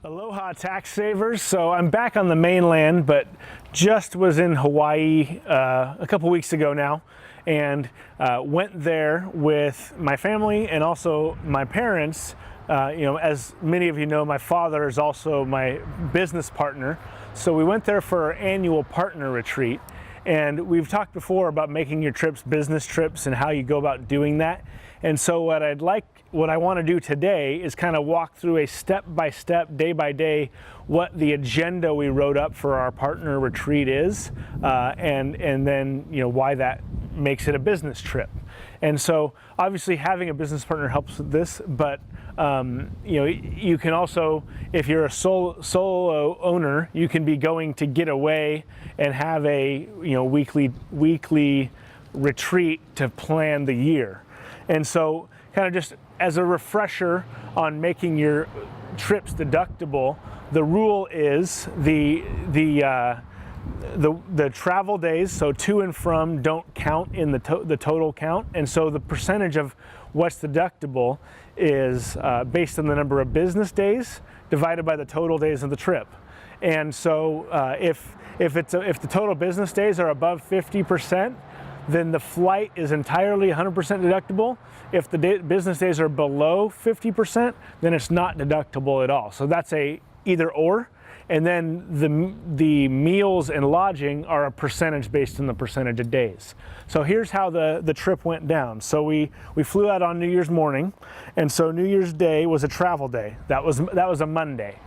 Aloha tax savers. So I'm back on the mainland, but just was in Hawaii a couple weeks ago now, and went there with my family and also my parents. As many of you know, my father is also my business partner. So we went there for our annual partner retreat. And we've talked before about making your trips business trips and how you go about doing that. And so what I want to do today is kind of walk through a step-by-step, day-by-day, what the agenda we wrote up for our partner retreat is, and then why that makes it a business trip. And so obviously having a business partner helps with this, but you can also, if you're a solo owner, you can be going to get away and have a weekly retreat to plan the year. And so kind of just as a refresher on making your trips deductible, the rule is the travel days, so to and from, don't count in the total count. And so the percentage of what's deductible is based on the number of business days divided by the total days of the trip. And so if the total business days are above 50%, then the flight is entirely 100% deductible. If the business days are below 50%, then it's not deductible at all. So that's a either or. And then the meals and lodging are a percentage based on the percentage of days. So here's how the trip went down. So we flew out on New Year's morning, and so New Year's Day was a travel day. That was a Monday.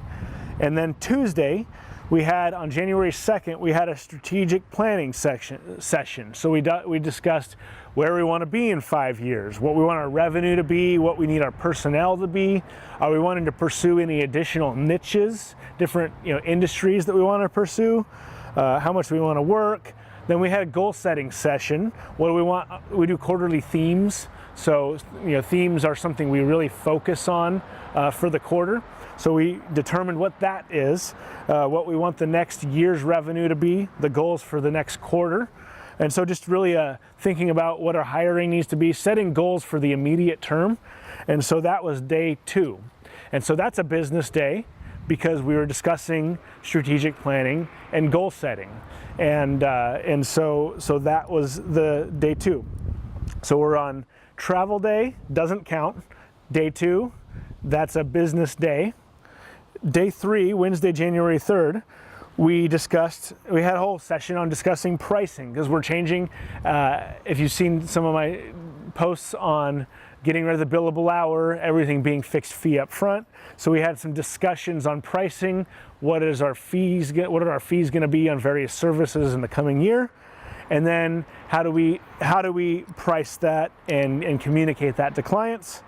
And then Tuesday, we had on January 2nd, we had a strategic planning session. So we discussed where we want to be in 5 years, what we want our revenue to be, what we need our personnel to be. Are we wanting to pursue any additional niches, different industries that we want to pursue, how much we want to work. Then we had a goal setting session. What do we want? We do quarterly themes. So themes are something we really focus on for the quarter. So we determined what that is, what we want the next year's revenue to be, the goals for the next quarter. And so just really thinking about what our hiring needs to be, setting goals for the immediate term. And so that was day 2. And so that's a business day because we were discussing strategic planning and goal setting. And so that was the day 2. So we're on travel day, doesn't count. Day 2, that's a business day. Day 3, Wednesday, January 3rd, we had a whole session on discussing pricing because we're changing. If you've seen some of my posts on getting rid of the billable hour, everything being fixed fee up front. So we had some discussions on pricing. What are our fees going to be on various services in the coming year? And then how do we price that and communicate that to clients?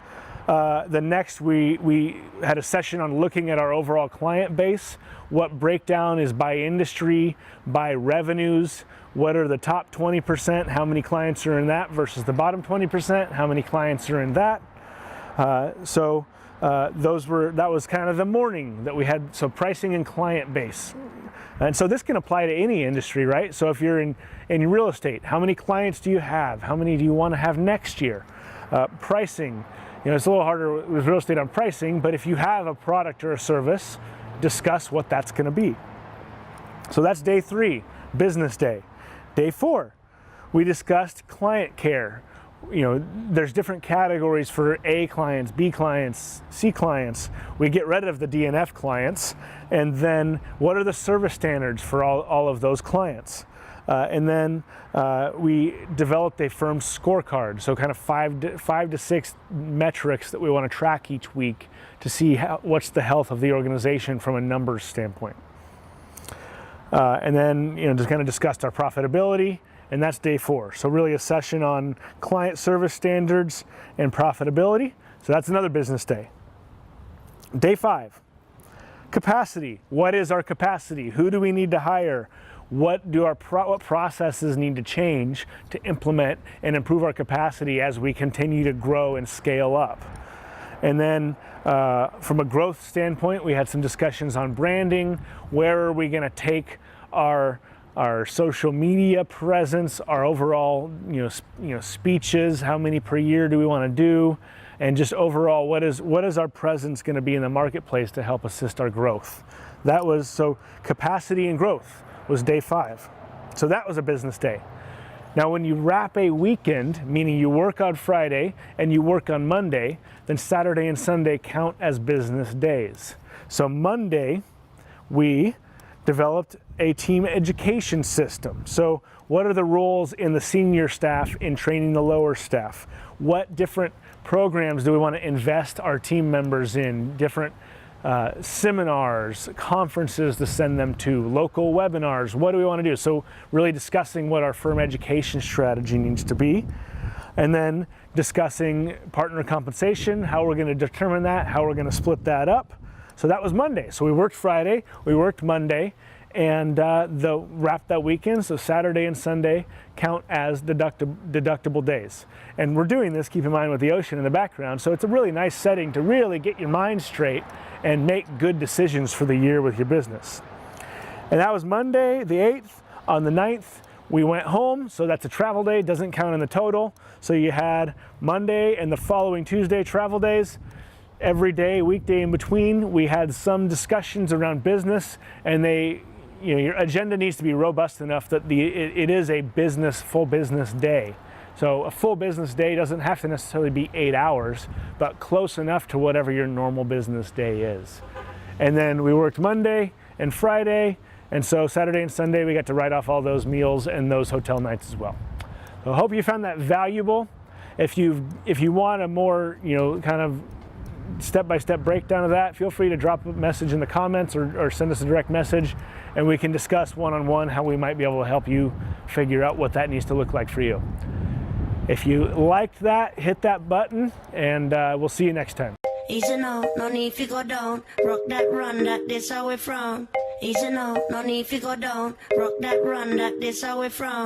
The next, we had a session on looking at our overall client base, what breakdown is by industry, by revenues, what are the top 20%, how many clients are in that versus the bottom 20%, how many clients are in that. That was kind of the morning that we had, so pricing and client base. And so this can apply to any industry, right? So if you're in real estate, how many clients do you have? How many do you want to have next year? Pricing. It's a little harder with real estate on pricing, but if you have a product or a service, discuss what that's going to be. So that's day 3, business day. Day 4, we discussed client care. There's different categories for A clients, B clients, C clients. We get rid of the DNF clients, and then what are the service standards for all of those clients? And then we developed a firm scorecard, so kind of 5 to 6 metrics that we want to track each week to see what's the health of the organization from a numbers standpoint. And then just kind of discussed our profitability, and that's day 4. So really a session on client service standards and profitability. So that's another business day. Day 5, capacity. What is our capacity? Who do we need to hire? What processes need to change to implement and improve our capacity as we continue to grow and scale up? And then from a growth standpoint, we had some discussions on branding. Where are we going to take our social media presence, our overall speeches? How many per year do we want to do? and just overall, what is our presence going to be in the marketplace to help assist our growth. That was, so capacity and growth was day 5. So that was a business day. Now when you wrap a weekend, meaning you work on Friday and you work on Monday, then Saturday and Sunday count as business days. So Monday, we developed a team education system. So what are the roles in the senior staff in training the lower staff? What different programs do we want to invest our team members in? Different seminars, conferences to send them to, local webinars, what do we want to do? So really discussing what our firm education strategy needs to be, and then discussing partner compensation, how we're going to determine that, how we're going to split that up. So that was Monday. So we worked Friday, we worked Monday, and wrap that weekend, so Saturday and Sunday count as deductible days. And we're doing this, keep in mind, with the ocean in the background, so it's a really nice setting to really get your mind straight and make good decisions for the year with your business. And that was Monday the 8th. On the 9th, we went home, so that's a travel day, doesn't count in the total. So you had Monday and the following Tuesday travel days. Every day, weekday in between, we had some discussions around business, and your agenda needs to be robust enough that it is a full business day. So a full business day doesn't have to necessarily be 8 hours, but close enough to whatever your normal business day is. And then we worked Monday and Friday, and so Saturday and Sunday we got to write off all those meals and those hotel nights as well. So I hope you found that valuable. If you want a more kind of step-by-step breakdown of that, feel free to drop a message in the comments or send us a direct message, and we can discuss one-on-one how we might be able to help you figure out what that needs to look like for you. If you liked that, hit that button, and we'll see you next time. Easy now, no need to go down. Rock that run, that this how we from. Easy now, no need to go down. Rock that run, that this how we from.